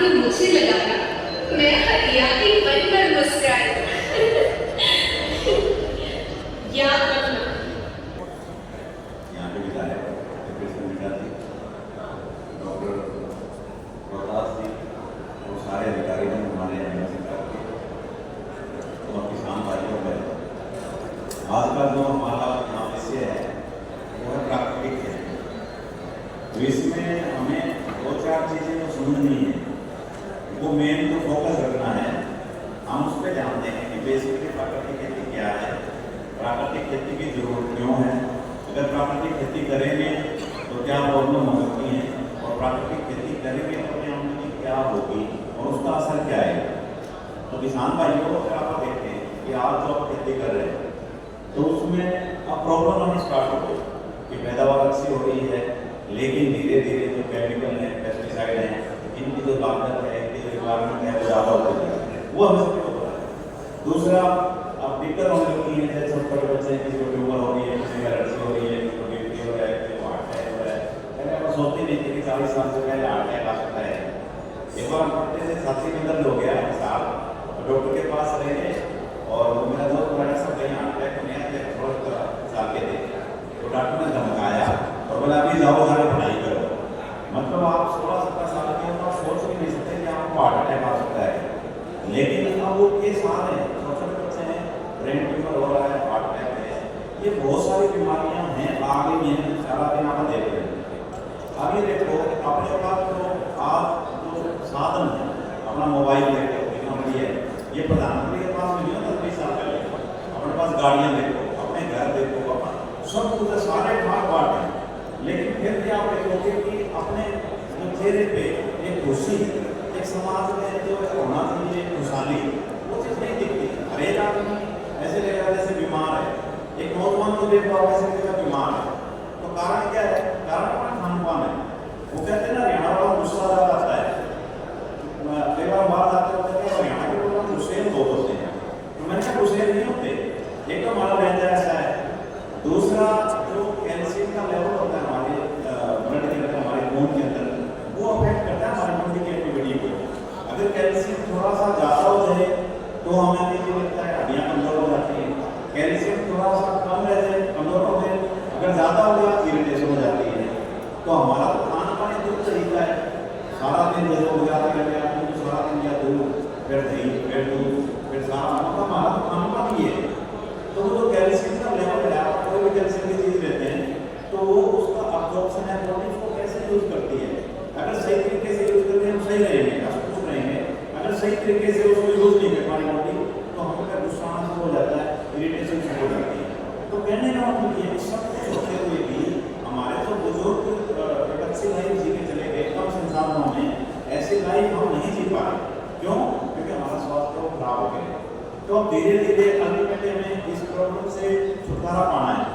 ने मुझे लगाया, मैं हरियाली बनकर मुस्कुराई। याद रखना, यहाँ पे विधायक डिप्रेशन विद्यार्थी डॉक्टर प्रकाश जी और सारे अधिकारी हैं हमारे यहाँ सरकार के और किसान भाइयों में आज का जो हमारा यहाँ विषय है वो है प्राकृतिक खेती। तो इसमें हमें दो चार चीज़ें जो समझनी है, वो मेन तो फोकस रखना है, हम उस पर ध्यान देंगे कि बेसिकली प्राकृतिक खेती क्या है, प्राकृतिक खेती की जरूरत क्यों है, अगर प्राकृतिक खेती करेंगे तो क्या प्रॉब्लम हो सकती है, और प्राकृतिक खेती करेंगे तो अपनी आमदनी क्या होगी और उसका असर क्या है। तो किसान भाइयों को अगर आप देखें कि आज जो आप खेती कर रहे हैं तो उसमें अब प्रॉब्लम आनी स्टार्ट हो गई कि पैदावार अच्छी हो रही है, लेकिन धीरे धीरे जो केमिकल हैं, पेस्टिसाइड हैं, इनकी जो लागत है, इनकी जो रिक्वायरमेंट है, वो ज़्यादा हो रही है, वो हमें सबको पता है। दूसरा, अब दिक्कत होने लगती है, जैसे छोटे बच्चे हैं, किसी को ट्यूमर हो रही है, किसी का एलर्जी हो रही है, किसी को बीपी हो रहा है, किसी को हार्ट अटैक हो रहा है। पहले आप सोचते नहीं थे कि 40 साल से पहले हार्ट अटैक आ सकता है। एक बार पढ़ते थे, साथी में दर्द हो गया साहब, डॉक्टर के पास रहे और मेरा दोस्त बड़ा सब कहीं हार्ट अटैक नहीं आते, थोड़ा साल के थे, तो डॉक्टर ने धमकाया और बोला अभी जाओ घर पढ़ाई करो। मतलब आप 16-17 साल के हो, आप सोच भी नहीं सकते कि आपको हार्ट अटैक आ सकता है। लेकिन अब वो केस आ रहे हैं, छोटे बच्चे हैं, ब्रेन ट्यूमर हो रहा है, हार्ट अटैक है, ये बहुत सारी बीमारियां हैं, आ गई हैं, सारा दिन आप देख रहे हैं। अब ये देखो अपने पास तो आप जो साधन है, अपना मोबाइल देखो, टेक्नोलॉजी है, ये प्रधानमंत्री के पास नहीं होता 20 साल पहले, अपने पास गाड़ियाँ देखो, अपने घर देखो, अपना सब कुछ सारे भाग बाट हैं। लेकिन फिर भी आप देखोगे कि अपने चेहरे पे एक खुशी, एक समाज में जो होना चाहिए खुशहाली, वो चीज़ नहीं दिखती। हर एक आदमी ऐसे लगेगा जैसे बीमार है, एक नौजवान को देखो आप ऐसे लगेगा बीमार है। तो कारण क्या है? कारण अपना खान पान है। वो कहते हैं ना, हरियाणा वाला गुस्सा ज़्यादा आता है, कई बार बात आते होते हैं हरियाणा के लोग गुस्से बहुत होते हैं, तो मैंने कहा गुस्से नहीं होते। एक तो हमारा व्यंजन ऐसा है, दूसरा जो कैल्शियम का लेवल होता है हमारे ब्लड के अंदर, हमारे खून के अंदर, वो अफेक्ट करता है हमारी बॉडी की एक्टिविटी को। अगर कैल्शियम थोड़ा सा ज़्यादा हो जाए तो हमें ये लगता है हड्डियाँ कमजोर हो जाती हैं, कैल्शियम थोड़ा सा कम रह जाए, कमजोर हो जाए, अगर ज़्यादा हो जाए इरिटेशन हो जाती है। तो हमारा तो खाना पानी दूध तरीका है, सारा दिन जैसे हो जाता है दूध, सारा दिन या दूध, फिर दही, फिर दूध, फिर सारा मतलब हमारा तो खाना पानी है। तो वो जो कैल्शियम का लेवल है, आप कोई भी कैल्शियम की चीज़ लेते हैं तो वो उसका अब्जॉर्प्शन है, बॉडी उसको कैसे यूज़ करती है। अगर सही तरीके से यूज़ करते हैं हम सही रहेंगे, खुश रहेंगे। अगर सही तरीके से उसको यूज़ नहीं कर पाएंगे बॉडी, तो हमें का गुस्सा आना शुरू हो जाता है, इरिटेशन शुरू हो जाती है। तो कहने का मतलब ये सब कुछ होते हुए भी हमारे तो बुजुर्ग एक अच्छी लाइफ जी के चले गए, कम संसाधनों में ऐसी लाइफ हम नहीं जी पा रहे। क्यों? क्योंकि हमारा स्वास्थ्य खराब हो गया। तो अब धीरे धीरे अल्टीमेटली हमें इस प्रॉब्लम से छुटकारा पाना है।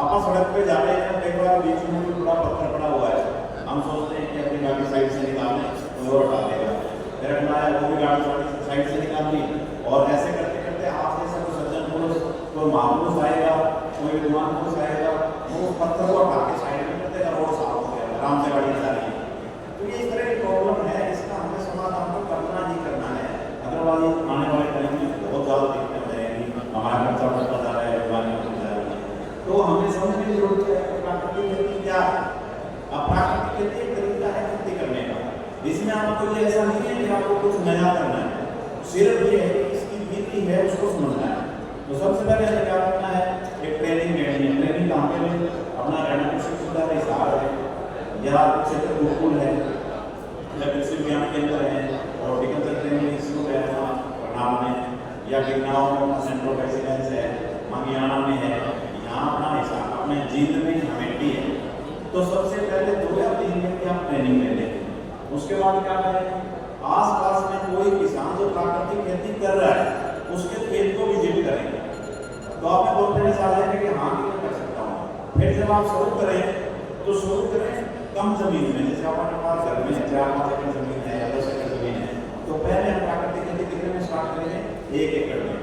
आप सड़क पे जा रहे हैं, कई बार बीच में भी बड़ा पत्थर पड़ा हुआ है, हम सोचते हैं कि अपनी गाड़ी साइड से निकाल लें तो वो हटा देगा, फिर अपना है वो भी गाड़ी साइड से निकाल ली, और ऐसे करते करते आप जैसे कोई सज्जन पुरुष, कोई महापुरुष आएगा, कोई विद्वान पुरुष आएगा, वो पत्थर को हटा के साइड में कर देगा, रोड साफ हो गया, आराम से गाड़ी चला रही है। तो ये इस तरह की प्रॉब्लम है, इसका हमें समाधान तो करना ही करना है, अदरवाइज आने वाले टाइम में बहुत ज़्यादा दिक्कत हो जाएगी, हमारा खर्चा बढ़ता जा रहा है, बीमारियाँ बढ़ जा रही है। तो हमें समझने की जरूरत है कि प्राकृतिक खेती क्या है। अब प्राकृतिक खेती एक तरीका है खेती करने का, इसमें आपको ये ऐसा नहीं है कि आपको कुछ नया करना है, सिर्फ ये है कि इसकी विधि है उसको समझना है। तो सबसे पहले हमें क्या करना है, एक ट्रेनिंग लेनी है। ट्रेनिंग कहाँ पे लें? अपना रहना कृषि सुविधा का हिसाब है, या क्षेत्र गुरुकुल है, या कृषि विज्ञान केंद्र है, हॉर्टिकल्चर ट्रेनिंग इंस्टीट्यूट है प्रणाम में, या गिरनाव में सेंटर ऑफ एक्सीलेंस है, मंगियाना में है, यहाँ अपना हिसाब अपने जींद में हमेटी है। तो सबसे पहले 2 या 3 दिन की आप ट्रेनिंग ले लें। उसके बाद क्या करें, आस पास में कोई किसान जो प्राकृतिक खेती कर रहा है उसके खेत को विजिट करेंगे, तो आप में कॉन्फिडेंस आ जाएगा कि हाँ मैं कर सकता हूँ। फिर जब आप शुरू करें तो शुरू करें कम जमीन में, जैसे हमारे पास घर में 4-5 एकड़ जमीन है या 10 एकड़ जमीन है, तो पहले हम प्राकृतिक खेती कितने में स्टार्ट करेंगे? 1 एकड़ में,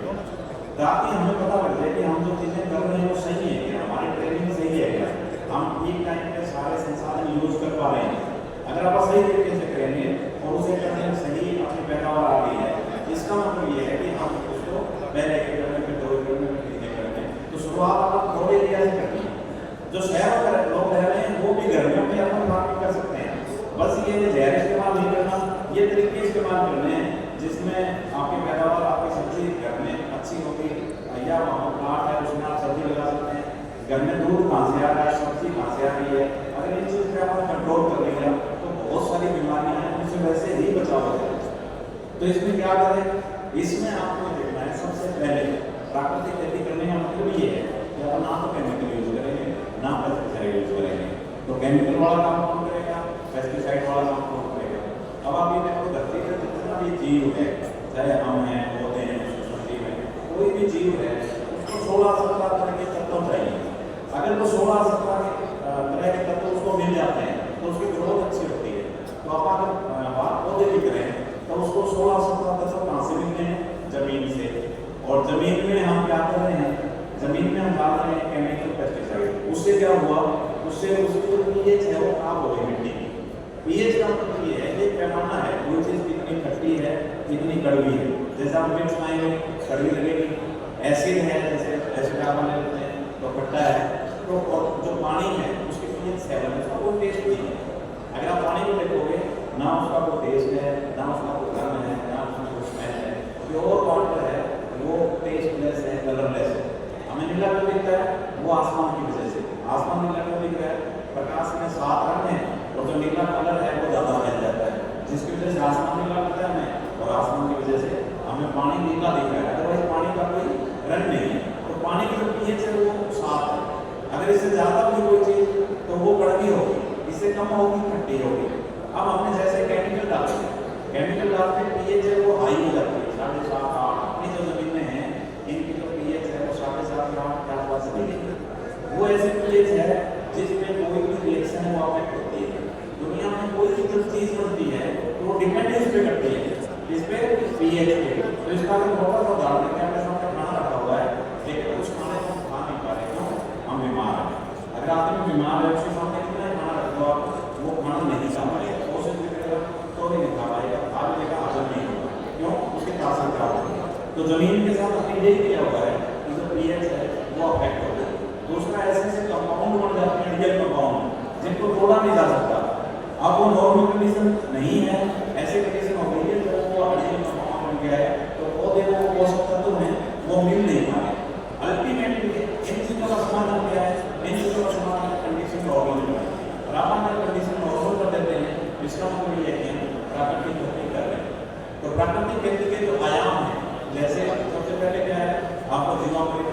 ताकि हमें पता लग जाए कि हम जो चीज़ें कर रहे हैं वो सही है क्या, हमारी ट्रेनिंग सही है क्या, हम ठीक टाइम पे सारे संसाधन यूज कर पा रहे हैं। अगर आप सही तरीके से करेंगे और उसे करने में सही अपनी पैदावार आ रही है, इसका मतलब ये है कि हम उसको पहले 1 एकड़ में, फिर 2 एकड़ में, फिर 3 एकड़ में, तो शुरुआत आप थोड़े एरिया से करनी है। जो शहरों में लोग रह रहे हैं वो भी गर्मियों में अपन फार्मिंग कर सकते हैं। बस ये जहर इस्तेमाल नहीं करना, ये तरीके इस्तेमाल करने हैं जिसमें आपकी पैदावार, आपकी सब्जी घर में अच्छी होगी। या वहाँ प्लाट है उसमें आप सब्जी लगा सकते हैं। घर में दूध कहाँ से आ रहा है, सब्जी कहाँ से आ रही है, अगर इन चीज़ पर आप कंट्रोल कर लेंगे तो बहुत सारी बीमारियाँ हैं उनसे वैसे ही बचाव हो जाएगा। तो इसमें क्या करें, इसमें आपको देखना है सबसे पहले प्राकृतिक खेती करने का मतलब ये है कि आप ना तो केमिकल यूज करेंगे ना पेस्टिसाइड यूज करेंगे। तो केमिकल वाला काम कौन करेगा, पेस्टिसाइड वाला काम कौन करेगा। अब आप ये देखो धरती पर जितना भी जीव है, चाहे हम हैं, पौधे हैं, सब्जी में कोई भी जीव है, उसको 16-17 तरह के तत्व चाहिए। अगर वो 16-17 तरह के तत्व उसको मिल जाते हैं तो उसकी ग्रोथ अच्छी होती है। तो आप अगर बात पौधे की करें तो उसको 16-17 तत्व कहाँ से मिलते हैं, जमीन से। और जमीन में हम क्या कर रहे हैं, जमीन में हम डाल रहे हैं केमिकल पेस्टिसाइड। उससे क्या हुआ, उससे उसकी पीएच है वो खराब हो गई मिट्टी की। पीएच का मतलब ये है कि पैमाना है, कोई चीज़ कितनी खट्टी है कितनी कड़वी है। जैसे आप मिर्च खाएंगे कड़वी लगेगी, एसिड है जैसे एसिड आप लेते हैं तो खट्टा है। तो और जो पानी है उसकी पीएच 7 है, उसका कोई टेस्ट नहीं है। अगर आप पानी को देखोगे ना उसका कोई टेस्ट है, ना उसका कोई रंग है, ना उसका कोई स्मेल है। प्योर वाटर है वो टेस्टलेस है, कलरलेस है। हमें नीला क्यों दिखता है, वो आसमान की वजह से। आसमान नीला क्यों दिख रहा है, प्रकाश में 7 रंग है और जो नीला कलर है वो ज़्यादा फैल जाता है, जिसकी वजह से आसमान नीला लगता है हमें, और आसमान की वजह से हमें पानी नीला दिख रहा है। अदरवाइज पानी का कोई रंग नहीं है। तो पानी की जो पीएच है वो 7 है। अगर इससे ज़्यादा भी कोई चीज़ तो वो कड़वी होगी, इससे कम होगी खट्टी होगी। अब हमने जैसे केमिकल डालते हैं, केमिकल डालते हैं पीएच है वो हाई हो जाती है, 7.5 8। अपनी जो जमीनें हैं इनकी जो पीएच है वो 7.5 8 के आसपास चली गई। वो ऐसी पीएच है जिसमें कोई भी रिएक्शन वो अफेक्ट होती है। दुनिया में कोई भी जो चीज़ बनती है तो वो डिपेंड इस पे करती है, इस पे पीएच पे। तो इसका जो बहुत उदाहरण है, हमारे सामने खाना रखा हुआ है लेकिन उस खाने को हम खा नहीं पा रहे, क्यों, हम बीमार हैं। अगर आदमी बीमार है उसके सामने कितना खाना रखा हुआ वो खाना नहीं खा पाएगा, कोशिश भी करेगा तो भी नहीं खा पाएगा, खा भी लेगा हजम नहीं होगा, क्यों, उसकी ताकत खराब होगी। तो जमीन के साथ अपनी यही किया हुआ है कि जो पीएच है वो अफेक्ट हो गया। दूसरा ऐसे कंपाउंड बन जाते हैं, रियल कंपाउंड जिनको तोड़ा नहीं जा सकता। अब वो नॉर्मल कंडीशन नहीं है, ऐसी कंडीशन हो गई है जो वो रियल कंपाउंड बन गया है, तो पौधे को पोषक तत्व हैं वो मिल नहीं पा रहे। अल्टीमेटली इन चीज़ों का समाधान क्या है, इन चीज़ों का समाधान कंडीशन नॉर्मल है। और आप अगर कंडीशन नॉर्मल कर देते हैं इसका मतलब ये है कि हम प्राकृतिक खेती कर रहे हैं। तो प्राकृतिक खेती के जो आयाम हैं, जैसे सबसे पहले क्या है, आपको जीवामृत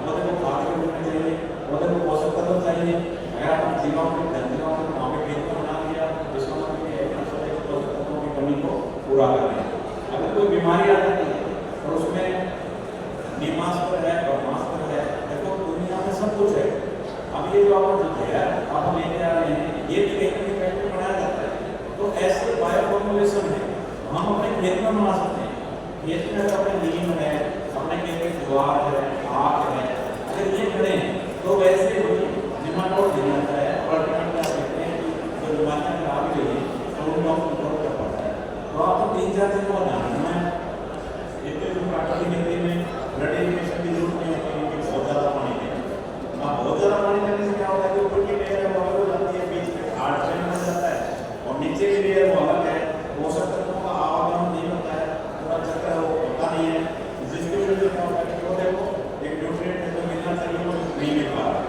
पौधे को खाद के रूप में चाहिए, पौधे को पोषक तत्व चाहिए। अगर आप जीवामृत वहाँ पे खेत में बना दिया तो इसका मतलब ये है कि आप पोषक तत्वों की कमी को पूरा कर रहे हैं। अगर कोई बीमारी आ जाती है तो उसमें नीमास्त्र है, ब्रह्मास्त्र है, देखो दुनिया में सब कुछ है। अब ये जो आप जो है आप लेके आ रहे हैं ये भी कहीं ना कहीं में बनाया जाता है। तो ऐसे बायो फॉर्मुलेशन है हम अपने खेत में बना सकते हैं। खेत में अगर अपने नीम है, अपने खेत में ज्वार है, आख है, अगर ये करें तो वैसे ही निमाटोड दिया जाता है और अल्टीमेटली आप देखते हैं कि जो बीमारियाँ खराब हो गई तो उनको कंट्रोल कर पाता है। तो आपको 3-4 चीज़ों का ध्यान रखना है। एक तो प्राकृतिक खेती में ब्लड इरिगेशन की जरूरत नहीं होती है, बहुत ज़्यादा पानी दें। आप बहुत ज़्यादा पानी देने से क्या होता है कि ऊपर की लेयर है वो अलग हो जाती है, बीच में हार्ड ड्रेन बन जाता है, और नीचे की लेयर वो अलग है, पोषक तत्वों का आवागमन नहीं होता है, पूरा चक्र वो होता नहीं है, जिसकी वजह से क्या होता है कि वो देखो एक न्यूट्रिएंट है जो मिलना चाहिए वो नहीं मिल पा रहा।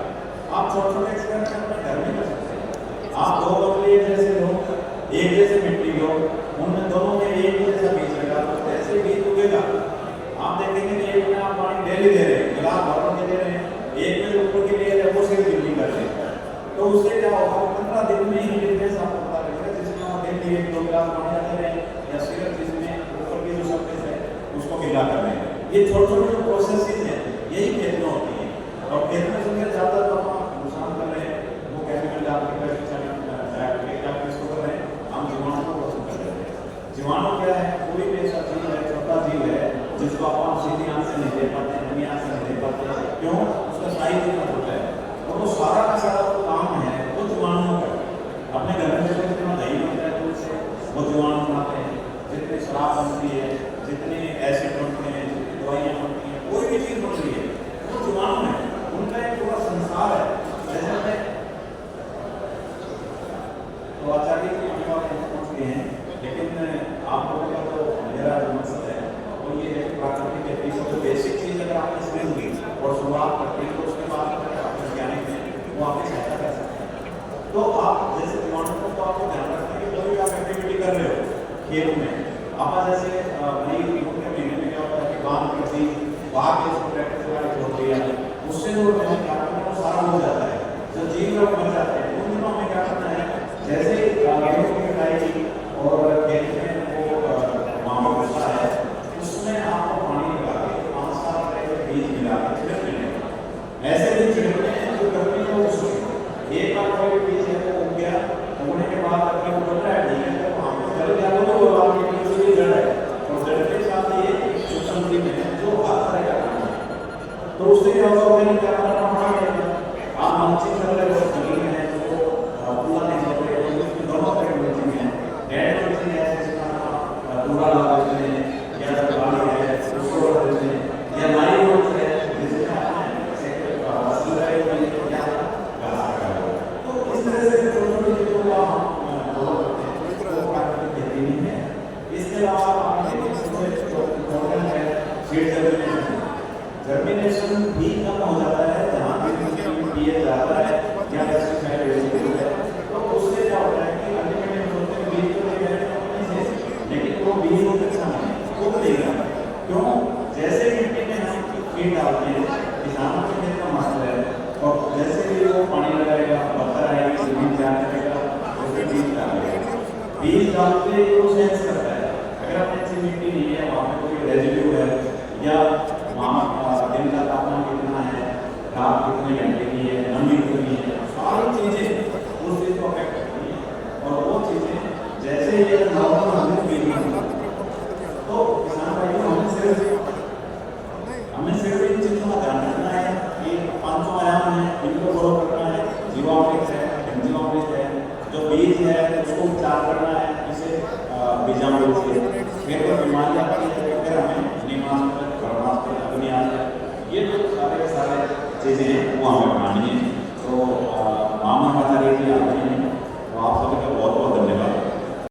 आप छोटे-छोटे एक्सपेरिमेंट अपने घर में कर सकते हैं। आप 2 बगले जैसे लो, एक जैसे मिट्टी लो, उनमें दोनों में एक जैसा बीज लगा दो, ऐसे बीज उगेगा। आप देखेंगे कि एक में आप पानी डेली दे रहे हैं, गिलास भर के दे रहे हैं, एक में ऊपर की लेयर है वो सिर्फ गिल्ली कर रहे हैं, तो उससे क्या होगा 15 दिन में ही डिफरेंस आपको पता लगेगा। जिसमें आप डेली 1-2 गिलास पानी दे रहे हैं या सिर्फ जिसमें ऊपर की जो सरफेस है उसको गिला कर रहे हैं। ये छोटे-छोटे जो प्रोसेसेस हैं यही खेत में होती है। और खेत में सबसे ज़्यादा तो आप नुकसान कर रहे हैं वो केमिकल डाल के इसको कर रहे हैं, हम जीवाणु को पसंद कर रहे हैं। जीवाणु क्या है, कोई भी ऐसा जीव है, छोटा जीव है जिसको आप सीधी आंख से नहीं देख पाते, नमी आंख से नहीं देख पाते, क्यों, उसका साइज इतना छोटा है और वो सारा का सारा काम है वो जीवाणुओं का। अपने घर में होते हैं, लेकिन आप लोगों का तो मेरा जो मकसद है वो ये है कि प्राकृतिक खेती सबसे बेसिक चीज़ अगर आपने समझ ली और शुरुआत करते हैं तो उसके बाद अगर आप वैज्ञानिक हैं वो आपकी सहायता कर सकते हैं। तो आप जैसे किसानों को आपको ध्यान रखना है कि जो भी आप एक्टिविटी कर रहे हो खेत में, आप जैसे मई जून के महीने में क्या होता है कि बांध किसी बाग के उसको ट्रैक्टर से गाड़ी छोड़ दिया, उससे जो कार्बन है वो सारा हो जाता है, जो जीव लोग मर जाते हैं। उन दिनों में क्या करना है, जैसे गेहूं की कटाई की और खेत में वो मामा होता है, उसमें आपको पानी लगा के 5-7 तरह के बीज मिला के छिड़कने हैं। ऐसे बीज छिड़कने हैं जो गर्मी में उग सके। एक बार कोई बीज है वो उग गया, उगने के बाद अगर वो बढ़ रहा है ठीक है, तो वहाँ पे जल गया तो वो आपके बीज की जड़ है, और जड़ के साथ ये सूक्ष्म जीव है जो हर तरह का काम है। तो उससे क्या होगा, मैंने क्या करना पड़ा, आप मल्चिंग कर रहे हो जमीन है तो पूरा नहीं चल रहे हो, इसमें दोनों तरह की मल्चिंग है। डेड मल्चिंग है जिसका पूरा लगा देते हैं, या दरबारी है उसको लगा देते हैं, या नाई मल्च है जिसमें फसल है या घास का है। तो इस तरह से छोटी-छोटी चीजों का हम फॉलो करते हैं, तो प्राकृतिक खेती नहीं है। इसके अलावा आपने इम्पोर्टेंट है सीड जर्मिनेशन भी कम हो जाता है जहाँ पीएच जाता है या पेस्टिसाइड रेजिड्यू है, तो उससे क्या होता है कि अल्टीमेटली सोचते हैं बीज तो ले गए अपने से, लेकिन वो बीज अच्छा नहीं वो देगा। क्यों? जैसे मिट्टी में हम फीड डालते हैं, किसानों के खेत का मसला है, और जैसे ही वो पानी लगाएगा, पत्थर आएगी, जमीन तैयार करेगा, उसमें बीज डालेगा। बीज डालते ही वो सेंस करता है अगर अपनी अच्छी मिट्टी नहीं है, वहाँ पे कोई रेजिड्यू है, या दिन का तापमान कितना है, रात कितने घंटे की है, नमी कितनी है, सारी चीज़ें उस चीज़ को अफेक्ट करती हैं। और वो चीज़ें जैसे ये नॉर्मल हमें फील नहीं होती, तो किसान भाइयों हमें सिर्फ इन चीज़ों का ध्यान रखना है कि 500 आयाम है, इनको फॉलो करना है। जीवामृत है, एंजीवामृत है, जो बीज है उसको उपचार करना है, इसे बीजामृत से फिर बीमारी आती है